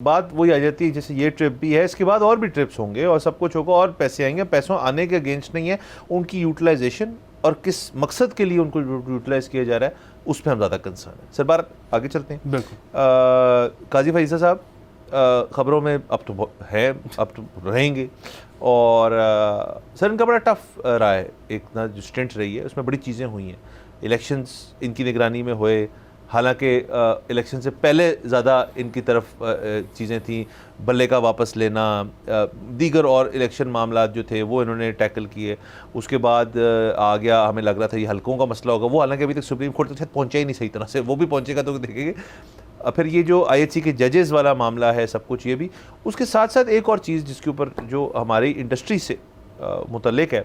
بات وہی آ جاتی ہے جیسے یہ ٹرپ بھی ہے، اس کے بعد اور بھی ٹرپس ہوں گے اور سب کچھ ہوگا اور پیسے آئیں گے. پیسوں آنے کے اگینسٹ نہیں ہے، ان کی یوٹیلائزیشن اور کس مقصد کے لیے ان کو یوٹیلائز کیا جا رہا ہے اس پہ ہم زیادہ کنسرن ہیں. سر بار آگے چلتے ہیں. بالکل. قاضی فائزہ صاحب خبروں میں اب تو ہے، اب تو رہیں گے، اور سر ان کا بڑا ٹف رہا ہے. ایک نا جو اسٹنٹ رہی ہے اس میں بڑی چیزیں ہوئی ہیں. الیکشنز ان کی نگرانی میں ہوئے، حالانکہ الیکشن سے پہلے زیادہ ان کی طرف چیزیں تھیں. بلے کا واپس لینا، دیگر اور الیکشن معاملات جو تھے وہ انہوں نے ٹیکل کیے. اس کے بعد آ گیا، ہمیں لگ رہا تھا یہ حلقوں کا مسئلہ ہوگا، وہ حالانکہ ابھی تک سپریم کورٹ تک پہنچا ہی نہیں صحیح طرح سے، وہ بھی پہنچے گا تو دیکھیں گے. پھر یہ جو آئی ایچ سی کے ججز والا معاملہ ہے، سب کچھ یہ بھی. اس کے ساتھ ساتھ ایک اور چیز جس کے اوپر جو ہماری انڈسٹری سے متعلق ہے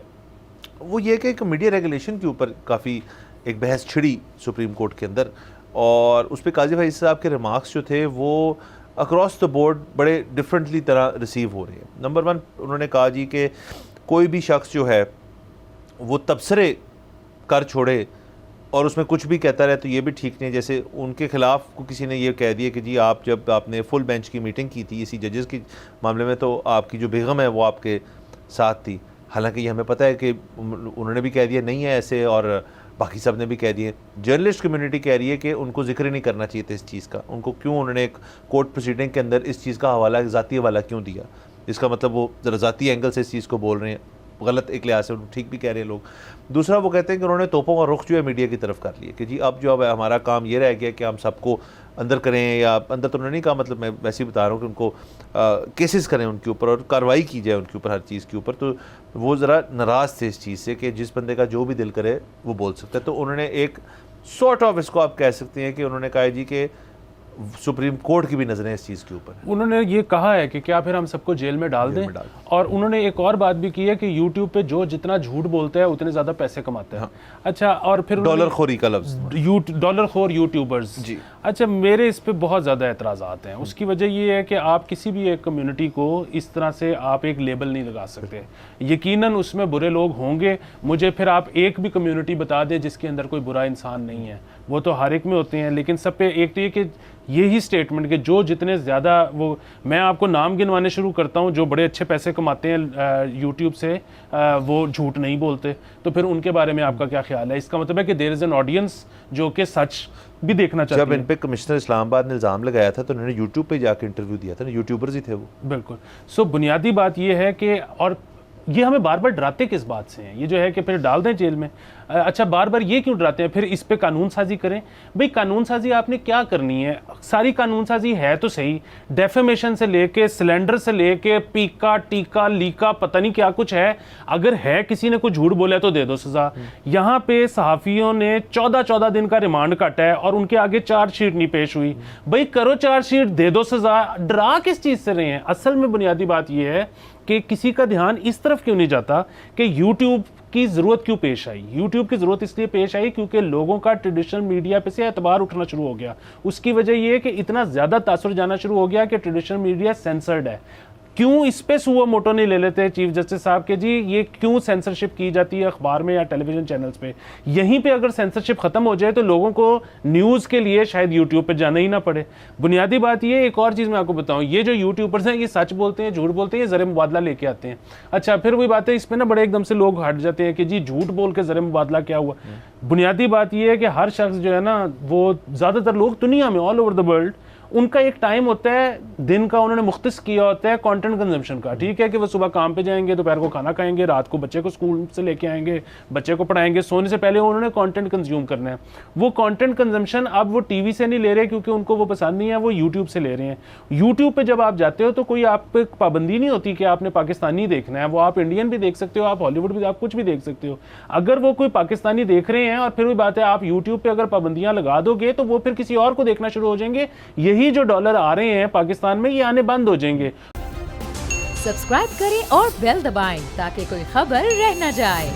وہ یہ کہ ایک میڈیا ریگولیشن کے اوپر کافی ایک بحث چھڑی سپریم کورٹ کے اندر، اور اس پہ قاضی فائز صاحب کے ریمارکس جو تھے وہ اکراس دا بورڈ بڑے ڈفرینٹلی طرح ریسیو ہو رہے ہیں. نمبر ون، انہوں نے کہا جی کہ کوئی بھی شخص جو ہے وہ تبصرے کر چھوڑے اور اس میں کچھ بھی کہتا رہے تو یہ بھی ٹھیک نہیں. جیسے ان کے خلاف کو کسی نے یہ کہہ دیا کہ جی جب آپ نے فل بینچ کی میٹنگ کی تھی اسی ججز کے معاملے میں تو آپ کی جو بیگم ہے وہ آپ کے ساتھ تھی، حالانکہ یہ ہمیں پتہ ہے کہ انہوں نے بھی کہہ دیا نہیں ہے ایسے، اور باقی سب نے بھی کہہ دیے. جرنلسٹ کمیونٹی کہہ رہی ہے کہ ان کو ذکر ہی نہیں کرنا چاہیے تھا اس چیز کا. ان کو کیوں انہوں نے ایک کورٹ پروسیڈنگ کے اندر اس چیز کا حوالہ، ذاتی حوالہ کیوں دیا؟ اس کا مطلب وہ ذرا ذاتی اینگل سے اس چیز کو بول رہے ہیں. غلط ایک لحاظ سے ٹھیک بھی کہہ رہے ہیں لوگ. دوسرا وہ کہتے ہیں کہ انہوں نے توپوں کا رخ جو ہے میڈیا کی طرف کر لیا کہ جی اب جو ہمارا کام یہ رہ گیا کہ ہم سب کو اندر کریں، یا اندر تو انہوں نے نہیں کہا، مطلب میں ویسے ہی بتا رہا ہوں کہ ان کو کیسز کریں ان کے اوپر اور کارروائی کی جائے ان کے اوپر، ہر چیز کے اوپر. تو وہ ذرا ناراض تھے اس چیز سے کہ جس بندے کا جو بھی دل کرے وہ بول سکتا ہے. تو انہوں نے ایک سارٹ آف اس کو آپ کہہ سکتے ہیں کہ انہوں نے کہا جی کہ سپریم کورٹ کی بھی نظریں اس چیز کے اوپر ہیں. انہوں نے یہ کہا ہے کہ کیا پھر ہم سب کو جیل میں ڈال دیں، اور انہوں نے ایک اور بات بھی کی ہے کہ یوٹیوب پہ جو جتنا جھوٹ بولتا ہے اتنے زیادہ پیسے کماتا ہے. اچھا، اور پھر ڈالر خوری کا لفظ، ڈالر خور یوٹیوبرز. جی اچھا، میرے اس پہ بہت زیادہ اعتراضات ہیں. اس کی وجہ یہ ہے کہ آپ کسی بھی ایک کمیونٹی کو اس طرح سے آپ ایک لیبل نہیں لگا سکتے. یقیناً اس میں برے لوگ ہوں گے. مجھے پھر آپ ایک بھی کمیونٹی بتا دیں جس کے اندر کوئی برا انسان نہیں ہے، وہ تو ہر ایک میں ہوتے ہیں. لیکن سب پہ ایک تو یہ کہ یہی سٹیٹمنٹ کہ جو جتنے زیادہ وہ، میں آپ کو نام گنوانے شروع کرتا ہوں جو بڑے اچھے پیسے کماتے ہیں یوٹیوب سے، وہ جھوٹ نہیں بولتے. تو پھر ان کے بارے میں آپ کا کیا خیال ہے؟ اس کا مطلب ہے کہ دیر از این آڈینس جو کہ سچ بھی دیکھنا چاہتی ہے. جب ان پہ کمشنر اسلام آباد نے الزام لگایا تھا تو انہوں نے یوٹیوب پہ جا کے انٹرویو دیا تھا نا، یوٹیوبرز ہی تھے وہ. بالکل. سو بنیادی بات یہ ہے کہ، اور یہ ہمیں بار بار ڈراتے کس بات سے ہیں؟ یہ جو ہے کہ پھر ڈال دیں جیل میں. اچھا، بار بار یہ کیوں ڈراتے ہیں؟ پھر اس پہ قانون سازی کریں. بھئی قانون سازی آپ نے کیا کرنی ہے؟ ساری قانون سازی ہے تو صحیح، ڈیفیمیشن سے لے کے سلینڈر سے لے کے پیکا ٹیکا لیکا پتہ نہیں کیا کچھ ہے. اگر ہے کسی نے کوئی جھوٹ بولا ہے تو دے دو سزا. یہاں پہ صحافیوں نے 14 دن کا ریمانڈ کاٹا ہے اور ان کے آگے چارج شیٹ نہیں پیش ہوئی. بھئی کرو چارج شیٹ، دے دو سزا. ڈرا کس چیز سے رہے ہیں؟ اصل میں بنیادی بات یہ ہے کہ کسی کا دھیان اس طرف کیوں نہیں جاتا کہ یوٹیوب کی ضرورت کیوں پیش آئی. یوٹیوب کی ضرورت اس لیے پیش آئی کیونکہ لوگوں کا ٹریڈیشنل میڈیا پہ سے اعتبار اٹھنا شروع ہو گیا. اس کی وجہ یہ ہے کہ اتنا زیادہ تاثر جانا شروع ہو گیا کہ ٹریڈیشنل میڈیا سینسرڈ ہے. کیوں اس پہ سو موٹو نہیں لے لیتے چیف جسٹس صاحب کہ جی یہ کیوں سینسرشپ کی جاتی ہے اخبار میں یا ٹیلی ویژن چینلز پہ؟ یہیں پہ اگر سینسرشپ ختم ہو جائے تو لوگوں کو نیوز کے لیے شاید یوٹیوب پہ جانا ہی نہ پڑے. بنیادی بات یہ. ایک اور چیز میں آپ کو بتاؤں، یہ جو یوٹیوبرز ہیں یہ سچ بولتے ہیں، جھوٹ بولتے ہیں، یہ زر مبادلہ لے کے آتے ہیں. اچھا، پھر وہی بات ہے، اس پہ نا بڑے ایک دم سے لوگ ہٹ جاتے ہیں کہ جی جھوٹ بول کے زر مبادلہ کیا ہوا. بنیادی بات یہ ہے کہ ہر شخص جو ہے نا، وہ زیادہ تر لوگ دنیا میں آل اوور دا ورلڈ، ان کا ایک ٹائم ہوتا ہے دن کا، انہوں نے مختص کیا ہوتا ہے کانٹینٹ کنزمپشن کا. ٹھیک ہے کہ وہ صبح کام پہ جائیں گے، دوپہر کو کھانا کھائیں گے، رات کو بچے کو اسکول سے لے کے آئیں گے، بچے کو پڑھائیں گے، سونے سے پہلے انہوں نے کانٹینٹ کنزیوم کرنا ہے. وہ کانٹینٹ کنزمپشن اب وہ ٹی وی سے نہیں لے رہے کیونکہ ان کو وہ پسند نہیں ہے، وہ یوٹیوب سے لے رہے ہیں. یوٹیوب پہ جب آپ جاتے ہو تو کوئی آپ پہ پابندی نہیں ہوتی کہ آپ نے پاکستانی دیکھنا ہے. وہ آپ انڈین بھی دیکھ سکتے ہو، آپ ہالی ووڈ بھی، آپ کچھ بھی دیکھ سکتے ہو. اگر وہ کوئی پاکستانی دیکھ رہے ہیں اور پھر وہی بات ہے آپ یوٹیوب پہ اگر پابندیاں لگا دو گے تو وہ پھر کسی اور کو دیکھنا شروع ہو جائیں گے. یہی جو ڈالر آ رہے ہیں پاکستان میں یہ آنے بند ہو جائیں گے. سبسکرائب کریں اور بیل دبائیں تاکہ کوئی خبر رہ نہ جائے.